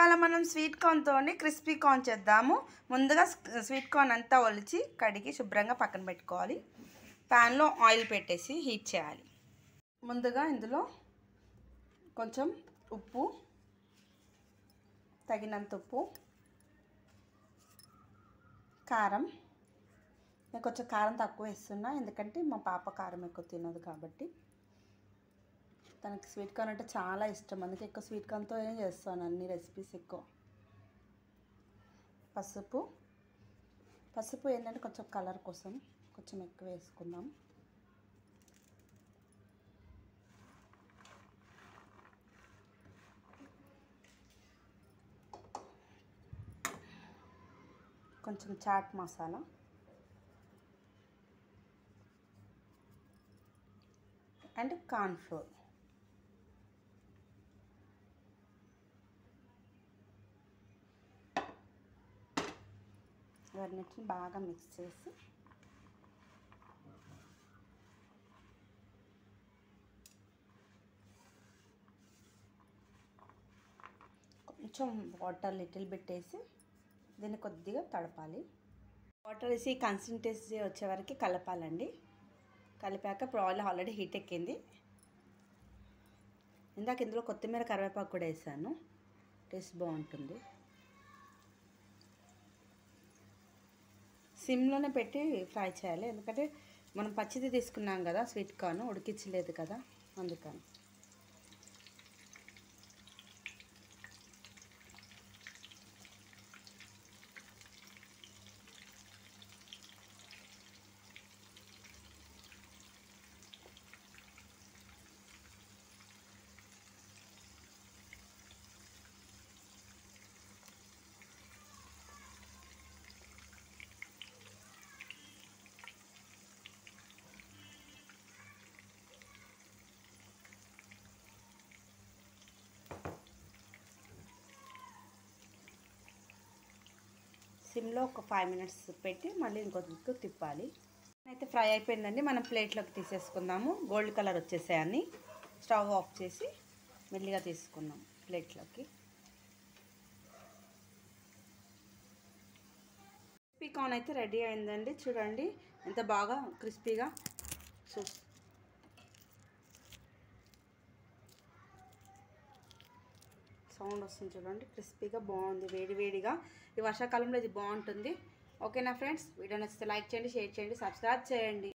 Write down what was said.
ఇవాళ మనం sweet కార్న్తో crispy corn చేద్దాము. ముందుగా స్వీట్ కార్న్ అంతా ఒలిచి కడిగి శుభ్రంగా పక్కన పెట్టుకోవాలి. ప్యాన్లో ఆయిల్ పెట్టేసి హీట్ చేయాలి. ముందుగా ఇందులో కొంచెం ఉప్పు, తగినంత ఉప్పు, కారం. నేను కొంచెం కారం తక్కువ వేస్తున్నా, ఎందుకంటే మా పాప కారం ఎక్కువ తినదు కాబట్టి. తనకి స్వీట్ కార్న్ అంటే చాలా ఇష్టం, అందుకే ఎక్కువ స్వీట్ కార్న్తో చేస్తాను అన్ని రెసిపీస్ ఎక్కువ. పసుపు ఏంటంటే కొంచెం కలర్ కోసం కొంచెం ఎక్కువ వేసుకుందాం. కొంచెం chaat masala, and corn flour. ఇవన్నిటిని బాగా మిక్స్ చేసి కొంచెం వాటర్ లిటిల్ బిట్ వేసి దీన్ని కొద్దిగా తడపాలి. వాటర్ వేసి కన్సిస్టెన్సీ వచ్చే వరకు కలపాలండి. కలిపాక ఇప్పుడు ఆయిల్ ఆల్రెడీ హీట్ ఎక్కింది. ఇందాక ఇందులో కొత్తిమీర, కరివేపాకు కూడా వేసాను, టేస్ట్ బాగుంటుంది. సిమ్లోనే పెట్టి ఫ్రై చేయాలి, ఎందుకంటే మనం పచ్చిది తీసుకున్నాం కదా, స్వీట్ కార్న్ ఉడికించలేదు కదా, అందుకని. సిమ్లో ఒక 5 minutes పెట్టి మళ్ళీ ఇంకో దిక్కు తిప్పాలి. అయితే ఫ్రై అయిపోయిందండి, మనం ప్లేట్లోకి తీసేసుకుందాము. గోల్డ్ కలర్ వచ్చేసాయని స్టవ్ ఆఫ్ చేసి మెల్లిగా తీసుకున్నాం ప్లేట్లోకి. క్రిస్పీ కార్న్ అయితే రెడీ అయిందండి. చూడండి ఎంత బాగా క్రిస్పీగా సౌండ్ వస్తుంది చూడండి, క్రిస్పీగా బాగుంది. వేడివేడిగా ఈ వర్షాకాలంలో ఇది బాగుంటుంది. ఓకేనా ఫ్రెండ్స్, వీడియో నచ్చితే లైక్ చేయండి, షేర్ చేయండి, సబ్స్క్రైబ్ చేయండి.